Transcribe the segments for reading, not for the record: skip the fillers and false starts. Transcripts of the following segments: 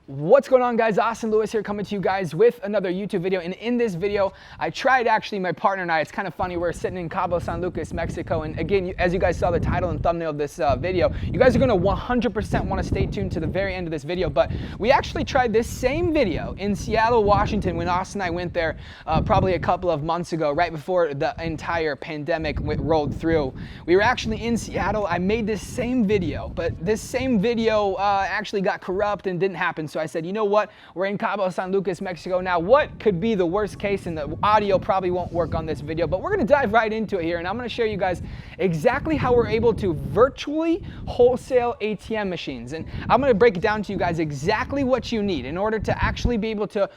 What's going on, guys? Austin Lewis here, coming to you guys with another YouTube video. And in this video, I tried, actually, my partner and I, it's kind of funny, we're sitting in Cabo San Lucas, Mexico. And again, as you guys saw the title and thumbnail of this video, you guys are going to 100% want to stay tuned to the very end of this video. But we actually tried this same video in Seattle, Washington, when Austin and I went there probably a couple of months ago, right before the entire pandemic rolled through. We were actually in Seattle. I made this same video, but this same video actually got corrupt and didn't happen. So I said, you know what? We're in Cabo San Lucas, Mexico now. What could be the worst case? And the audio probably won't work on this video, but we're going to dive right into it here. And I'm going to show you guys exactly how we're able to virtually wholesale ATM machines. And I'm going to break it down to you guys exactly what you need in order to actually be able to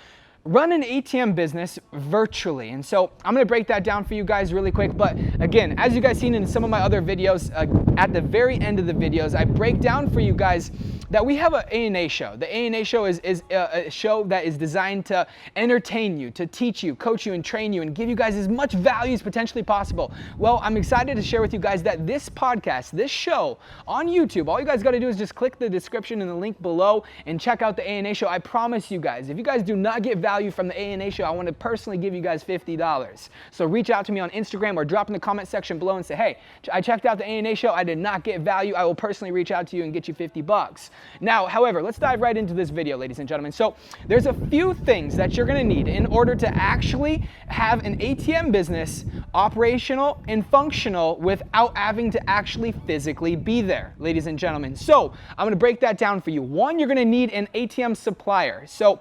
run an ATM business virtually. And so I'm going to break that down for you guys really quick. But again, as you guys seen in some of my other videos, at the very end of the videos, I break down for you guys that we have an A&A show. The A&A show is a show that is designed to entertain you, to teach you, coach you, and train you, and give you guys as much value as potentially possible. Well, I'm excited to share with you guys that this podcast, this show on YouTube, all you guys got to do is just click the description and the link below and check out the A&A show. I promise you guys, if you guys do not get value from the A&A show, I want to personally give you guys $50. So reach out to me on Instagram or drop in the comment section below and say, hey, I checked out the A&A show. I did not get value. I will personally reach out to you and get you $50. Now, however, let's dive right into this video, ladies and gentlemen. So there's a few things that you're going to need in order to actually have an ATM business operational and functional without having to actually physically be there, ladies and gentlemen. So I'm going to break that down for you. One, you're going to need an ATM supplier. So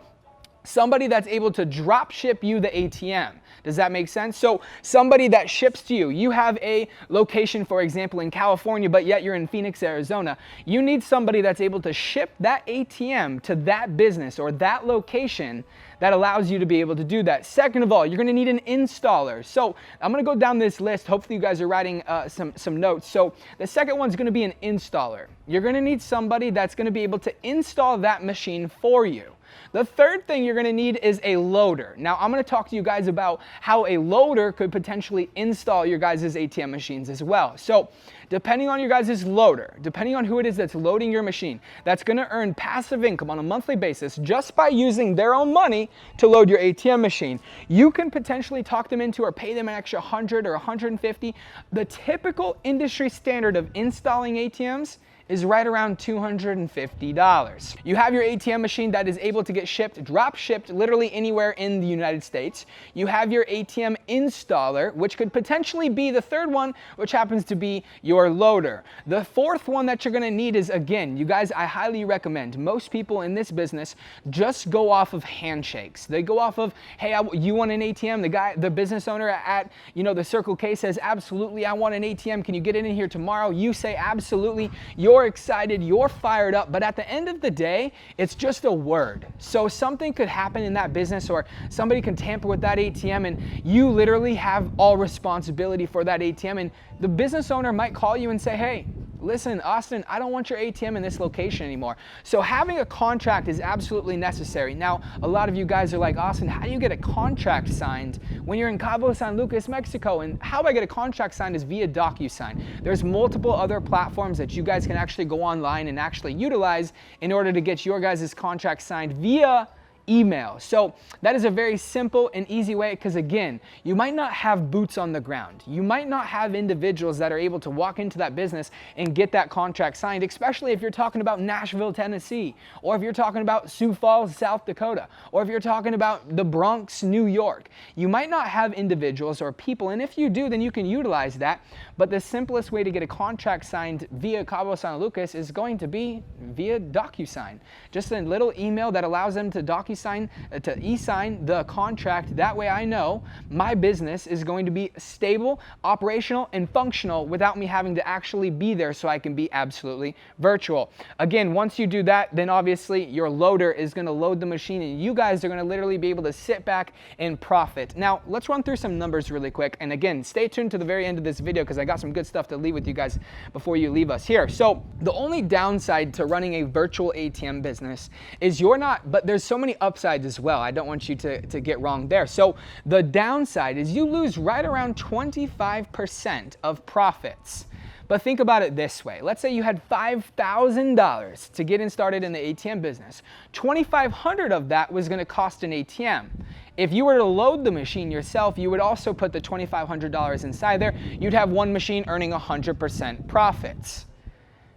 somebody that's able to drop ship you the ATM. Does that make sense? So somebody that ships to you, you have a location, for example, in California, but yet you're in Phoenix, Arizona. You need somebody that's able to ship that ATM to that business or that location that allows you to be able to do that. Second of all, you're gonna need an installer. So I'm gonna go down this list. Hopefully you guys are writing some notes. So the second one's gonna be an installer. You're gonna need somebody that's gonna be able to install that machine for you. The third thing you're going to need is a loader. Now, I'm going to talk to you guys about how a loader could potentially install your guys' ATM machines as well. So, depending on your guys' loader, depending on who it is that's loading your machine, that's going to earn passive income on a monthly basis just by using their own money to load your ATM machine. You can potentially talk them into or pay them an extra 100 or 150. The typical industry standard of installing ATMs is right around $250. You have your ATM machine that is able to get shipped, drop shipped literally anywhere in the United States. You have your ATM installer, which could potentially be the third one, which happens to be your loader. The fourth one that you're gonna need is, again, you guys, I highly recommend, most people in this business just go off of handshakes. They go off of, hey, you want an ATM? The business owner at, the Circle K says, absolutely, I want an ATM. Can you get it in here tomorrow? You say, absolutely. You're excited, you're fired up, but at the end of the day, it's just a word. So something could happen in that business, or somebody can tamper with that ATM, and you literally have all responsibility for that ATM. And the business owner might call you and say, hey, listen, Austin, I don't want your ATM in this location anymore. So having a contract is absolutely necessary. Now, a lot of you guys are like, Austin, how do you get a contract signed when you're in Cabo San Lucas, Mexico? And how I get a contract signed is via DocuSign. There's multiple other platforms that you guys can actually go online and actually utilize in order to get your guys' contract signed via email. So that is a very simple and easy way, because again, you might not have boots on the ground. You might not have individuals that are able to walk into that business and get that contract signed, especially if you're talking about Nashville, Tennessee, or if you're talking about Sioux Falls, South Dakota, or if you're talking about the Bronx, New York. You might not have individuals or people, and if you do, then you can utilize that. But the simplest way to get a contract signed via Cabo San Lucas is going to be via DocuSign. Just a little email that allows them to e-sign the contract. That way I know my business is going to be stable, operational, and functional without me having to actually be there, so I can be absolutely virtual. Again, once you do that, then obviously your loader is going to load the machine, and you guys are going to literally be able to sit back and profit. Now, let's run through some numbers really quick. And again, stay tuned to the very end of this video, because I got some good stuff to leave with you guys before you leave us here. So the only downside to running a virtual ATM business is but there's so many upsides as well. I don't want you to get wrong there. So the downside is you lose right around 25% of profits But think about it this way. Let's say you had $5,000 to get started in the ATM business. $2,500 of that was going to cost an ATM. If you were to load the machine yourself, you would also put the $2,500 inside there. You'd have one machine earning 100% profits.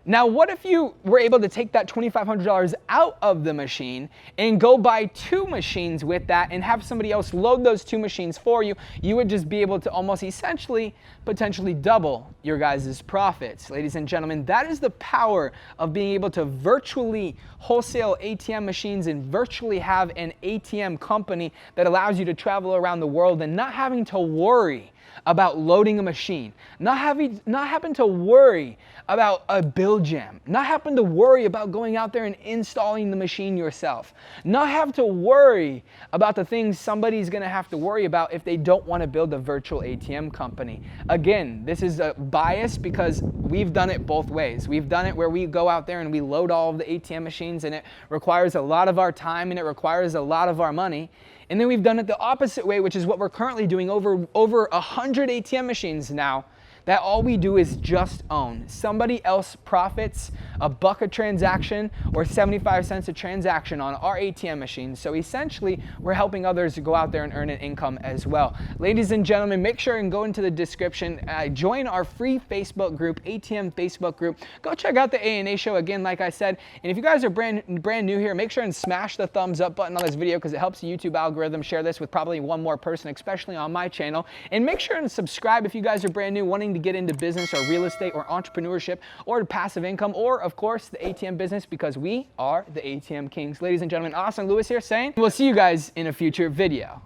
Now, what if you were able to take that $2,500 out of the machine and go buy 2 machines with that and have somebody else load those 2 machines for you? You would just be able to almost essentially potentially double your guys' profits. Ladies and gentlemen, that is the power of being able to virtually wholesale ATM machines and virtually have an ATM company that allows you to travel around the world and not having to worry about loading a machine, not having to worry about a bill jam, not having to worry about going out there and installing the machine yourself, not have to worry about the things somebody's going to have to worry about if they don't want to build a virtual ATM company. Again, this is a bias because we've done it both ways. We've done it where we go out there and we load all of the ATM machines, and it requires a lot of our time and it requires a lot of our money. And then we've done it the opposite way, which is what we're currently doing over 100 ATM machines now, that all we do is just own. Somebody else profits $1 a transaction or 75 cents a transaction on our ATM machines. So essentially, we're helping others go out there and earn an income as well. Ladies and gentlemen, make sure and go into the description, join our free Facebook group, ATM Facebook group. Go check out the A&A show again, like I said. And if you guys are brand new here, make sure and smash the thumbs up button on this video because it helps the YouTube algorithm share this with probably one more person, especially on my channel. And make sure and subscribe if you guys are brand new, wanting to get into business or real estate or entrepreneurship or passive income or, of course, the ATM business, because we are the ATM Kings. Ladies and gentlemen, Austin Lewis here saying we'll see you guys in a future video.